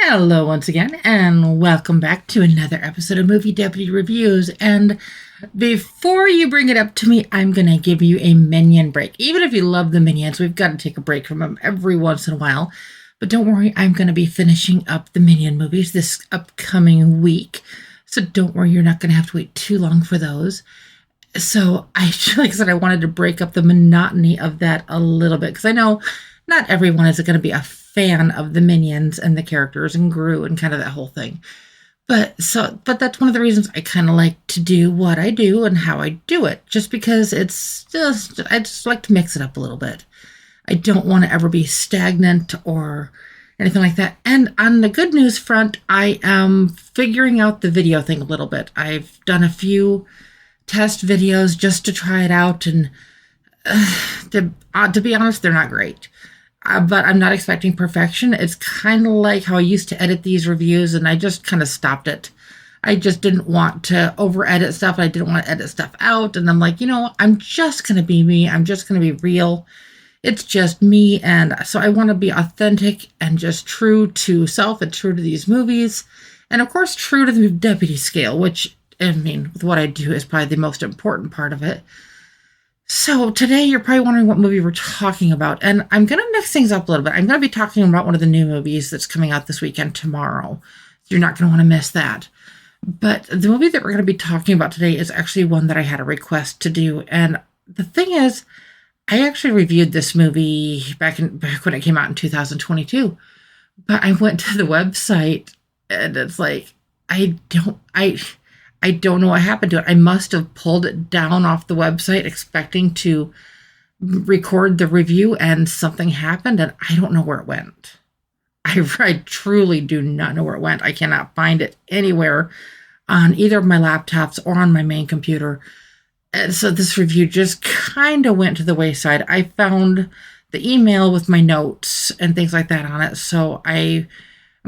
Hello once again, and welcome back to another episode of Movie Deputy Reviews. And before you bring it up to me, I'm going to give you a Minion break. Even if you love the Minions, we've got to take a break from them every once in a while. But don't worry, I'm going to be finishing up the Minion movies this upcoming week. So don't worry, you're not going to have to wait too long for those. So like I said, I wanted to break up the monotony of that a little bit, because I know not everyone is going to be a fan of the Minions and the characters and Gru and kind of that whole thing. But that's one of the reasons I kind of like to do what I do and how I do it, just because I just like to mix it up a little bit. I don't want to ever be stagnant or anything like that. And on the good news front, I am figuring out the video thing a little bit. I've done a few test videos just to try it out, and to be honest, they're not great. But I'm not expecting perfection. It's kind of like how I used to edit these reviews, and I just kind of stopped it. I just didn't want to over-edit stuff. I didn't want to edit stuff out. And I'm like, I'm just going to be me. I'm just going to be real. It's just me. And so I want to be authentic and just true to self and true to these movies. And of course, true to the deputy scale, which, with what I do is probably the most important part of it. So today you're probably wondering what movie we're talking about, and I'm going to mix things up a little bit. I'm going to be talking about one of the new movies that's coming out this weekend tomorrow. You're not going to want to miss that. But the movie that we're going to be talking about today is actually one that I had a request to do. And the thing is, I actually reviewed this movie back when it came out in 2022. But I went to the website, and it's like, I don't know what happened to it. I must have pulled it down off the website expecting to record the review, and something happened, and I don't know where it went. I truly do not know where it went. I cannot find it anywhere on either of my laptops or on my main computer. And so this review just kind of went to the wayside. I found the email with my notes and things like that on it, so I'm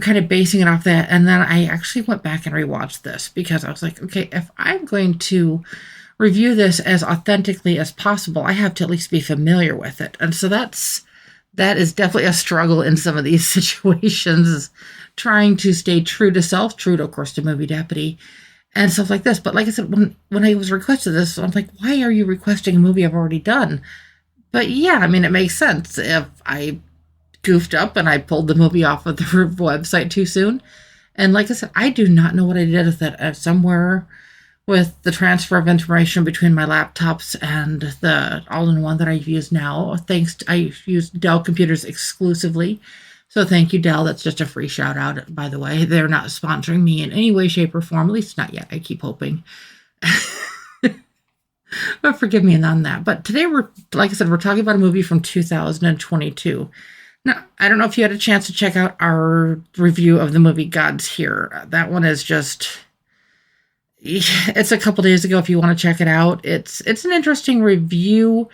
kind of basing it off that. And then I actually went back and rewatched this, because I was like, okay, if I'm going to review this as authentically as possible, I have to at least be familiar with it. And so that is definitely a struggle in some of these situations, is trying to stay true to self, true to, of course, to Movie Deputy and stuff like this. But like I said, when I was requested this, I'm like, why are you requesting a movie I've already done? But yeah, it makes sense. If I goofed up and I pulled the movie off of the website too soon. And like I said, I do not know what I did with it. Somewhere with the transfer of information between my laptops and the all-in-one that I use now, I use Dell computers exclusively. So thank you, Dell. That's just a free shout out, by the way. They're not sponsoring me in any way, shape, or form. At least not yet. I keep hoping. But forgive me on that. But today we're talking about a movie from 2022. Now, I don't know if you had a chance to check out our review of the movie God's Here. That one is it's a couple days ago if you want to check it out. It's an interesting review,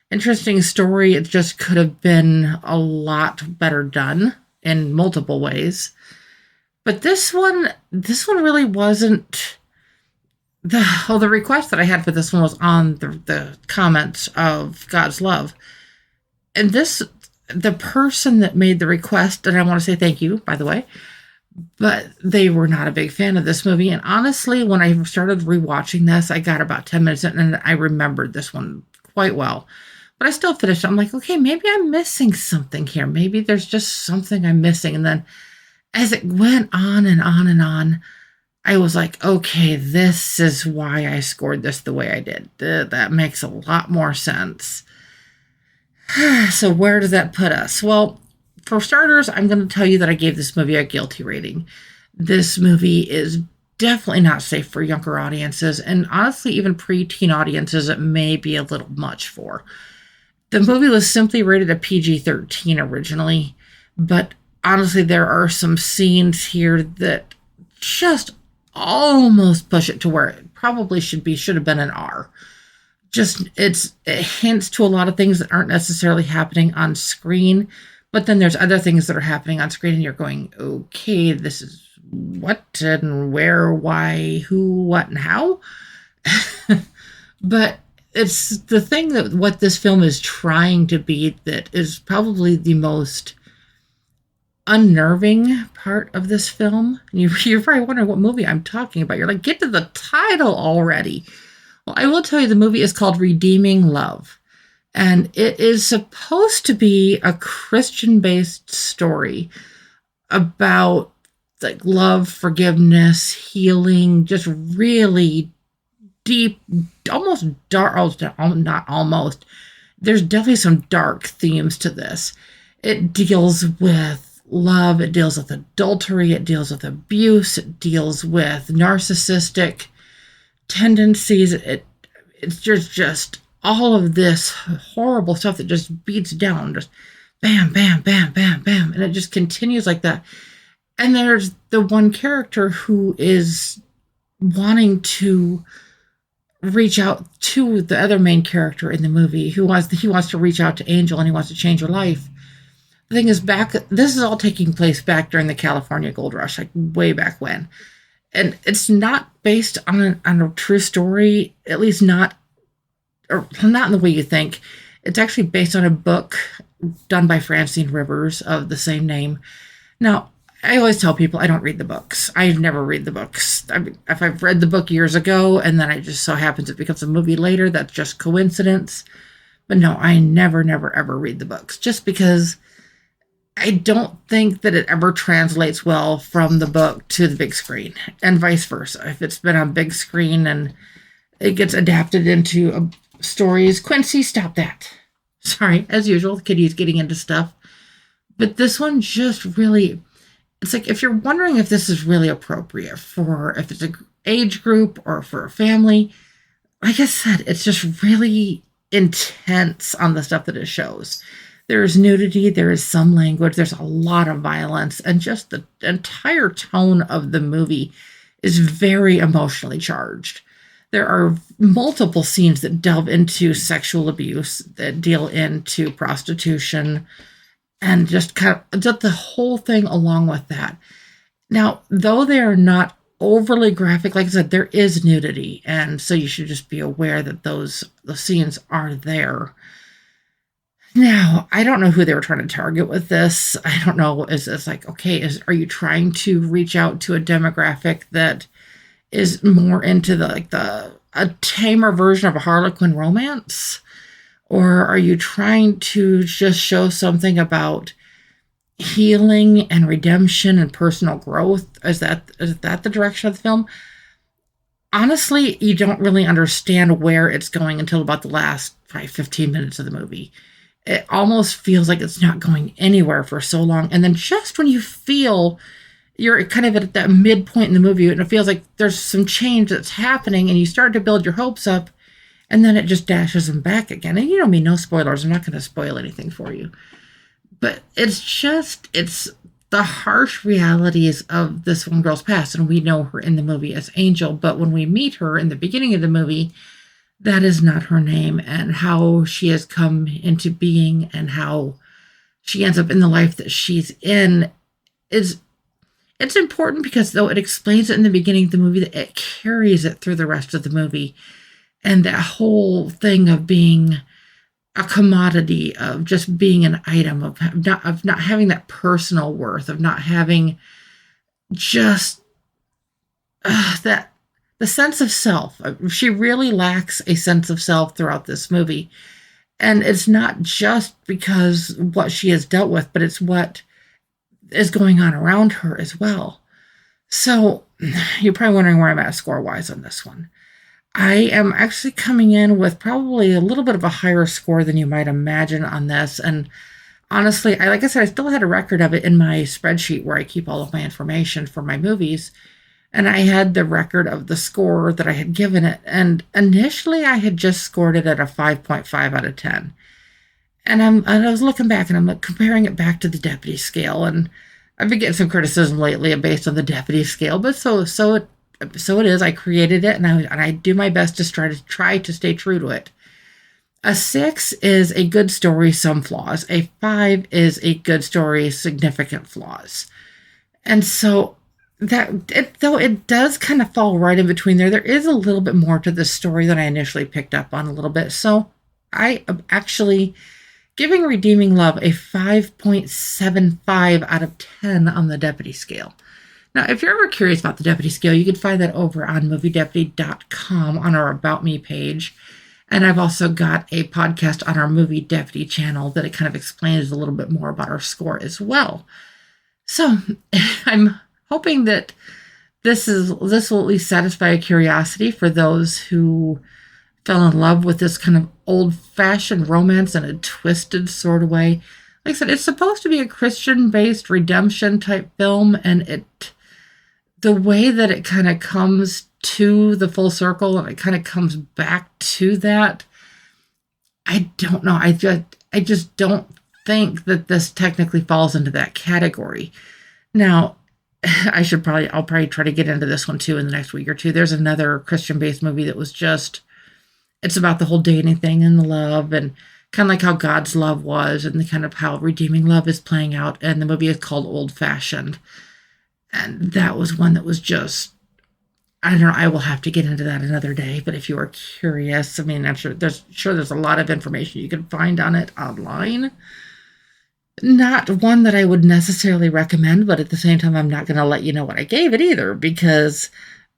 interesting story. It just could have been a lot better done in multiple ways. But this one really wasn't. The request that I had for this one was on the comments of God's Love. And the person that made the request, and I want to say thank you, by the way, but they were not a big fan of this movie. And honestly, when I started rewatching this, I got about 10 minutes in, and I remembered this one quite well. But I still finished. I'm like, okay, maybe I'm missing something here. Maybe there's just something I'm missing. And then as it went on and on and on, I was like, okay, this is why I scored this the way I did. That makes a lot more sense. So where does that put us? Well, for starters, I'm going to tell you that I gave this movie a guilty rating. This movie is definitely not safe for younger audiences, and honestly, even preteen audiences, it may be a little much for. The movie was simply rated a PG-13 originally, but honestly, there are some scenes here that just almost push it to where it probably should have been an R. It hints to a lot of things that aren't necessarily happening on screen, but then there's other things that are happening on screen, and you're going, okay, this is what and where, why, who, what, and how. But it's the thing that what this film is trying to be that is probably the most unnerving part of this film, and you're probably wondering what movie I'm talking about. You're like, get to the title already. Well, I will tell you the movie is called Redeeming Love. And it is supposed to be a Christian-based story about like love, forgiveness, healing, just really deep, almost dark, not almost. There's definitely some dark themes to this. It deals with love, it deals with adultery, it deals with abuse, it deals with narcissistic tendencies. It's just all of this horrible stuff that just beats down, just bam, bam, bam, bam, bam, and it just continues like that. And there's the one character who is wanting to reach out to the other main character in the movie, he wants to reach out to Angel, and he wants to change her life. The thing is, this is all taking place back during the California Gold Rush, like way back when. And it's not based on a true story, at least not in the way you think. It's actually based on a book done by Francine Rivers of the same name. Now, I always tell people I don't read the books. I never read the books. I mean, if I've read the book years ago and then it just so happens it becomes a movie later, that's just coincidence. But no, I never, ever read the books, just because I don't think that it ever translates well from the book to the big screen, and vice versa. If it's been on big screen and it gets adapted into stories. Quincy, stop that. Sorry, as usual, the kitty's getting into stuff. But this one just really, it's like, if you're wondering if this is really appropriate for, if it's an age group or for a family, like I said, it's just really intense on the stuff that it shows. There's nudity, there is some language, there's a lot of violence, and just the entire tone of the movie is very emotionally charged. There are multiple scenes that delve into sexual abuse, that deal into prostitution, and just kind of just the whole thing along with that. Now, though they are not overly graphic, like I said, there is nudity, and so you should just be aware that the scenes are there. Now, I don't know who they were trying to target with this. I don't know. Is this like, okay, are you trying to reach out to a demographic that is more into a tamer version of a Harlequin romance? Or are you trying to just show something about healing and redemption and personal growth? Is that the direction of the film? Honestly, you don't really understand where it's going until about the last 15 minutes of the movie. It almost feels like it's not going anywhere for so long. And then just when you feel you're kind of at that midpoint in the movie, and it feels like there's some change that's happening, and you start to build your hopes up, and then it just dashes them back again. And you know me, no spoilers. I'm not going to spoil anything for you. But it's the harsh realities of this one girl's past. And we know her in the movie as Angel. But when we meet her in the beginning of the movie, that is not her name, and how she has come into being and how she ends up in the life that she's in it's important, because though it explains it in the beginning of the movie, that it carries it through the rest of the movie. And that whole thing of being a commodity, of just being an item, of not having that personal worth, of not having just that the sense of self. She really lacks a sense of self throughout this movie. And it's not just because what she has dealt with, but it's what is going on around her as well. So you're probably wondering where I'm at score-wise on this one. I am actually coming in with probably a little bit of a higher score than you might imagine on this. And honestly, like I said, I still had a record of it in my spreadsheet where I keep all of my information for my movies. And I had the record of the score that I had given it. And initially, I had just scored it at a 5.5 out of 10. And I was looking back, and I'm like comparing it back to the deputy scale. And I've been getting some criticism lately based on the deputy scale. But so it is. I created it, and I do my best to try to stay true to it. A 6 is a good story, some flaws. A 5 is a good story, significant flaws. And so though it does kind of fall right in between there is a little bit more to the story than I initially picked up on a little bit. So I actually giving Redeeming Love a 5.75 out of 10 on the Deputy scale. Now, if you're ever curious about the Deputy scale, you can find that over on moviedeputy.com on our About Me page. And I've also got a podcast on our Movie Deputy channel that it kind of explains a little bit more about our score as well. So I'm hoping that this will at least satisfy a curiosity for those who fell in love with this kind of old-fashioned romance in a twisted sort of way. Like I said, it's supposed to be a Christian-based redemption type film, and the way that it kind of comes to the full circle and it kind of comes back to that, I don't know. I just don't think that this technically falls into that category. Now, I'll probably try to get into this one too in the next week or two. There's another Christian-based movie that was it's about the whole dating thing and the love and kind of like how God's love was and the kind of how redeeming love is playing out. And the movie is called Old Fashioned. And that was one that was I don't know, I will have to get into that another day. But if you are curious, I mean, I'm sure there's a lot of information you can find on it online. Not one that I would necessarily recommend, but at the same time, I'm not going to let you know what I gave it either, because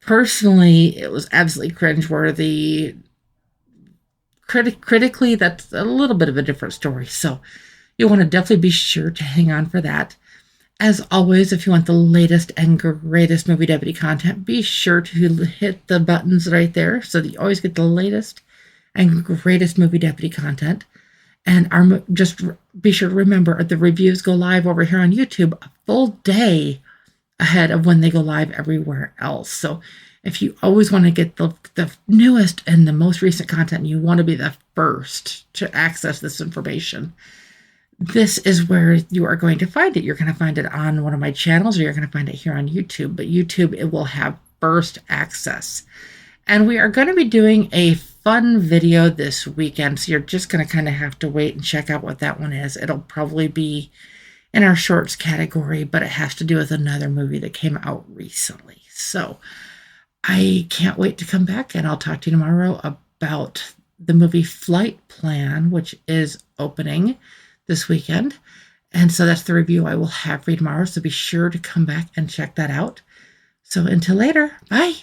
personally, it was absolutely cringeworthy. Critically, that's a little bit of a different story. So you want to definitely be sure to hang on for that. As always, if you want the latest and greatest Movie Deputy content, be sure to hit the buttons right there so that you always get the latest and greatest Movie Deputy content. And just be sure to remember, the reviews go live over here on YouTube a full day ahead of when they go live everywhere else. So if you always want to get the newest and the most recent content, you want to be the first to access this information, this is where you are going to find it. You're going to find it on one of my channels, or you're going to find it here on YouTube. But YouTube, it will have first access. And we are going to be doing a fun video this weekend, so you're just going to kind of have to wait and check out what that one is. It'll probably be in our shorts category, but it has to do with another movie that came out recently. So I can't wait to come back, and I'll talk to you tomorrow about the movie Flight Plan, which is opening this weekend. And so that's the review I will have for you tomorrow. So be sure to come back and check that out. So until later, bye.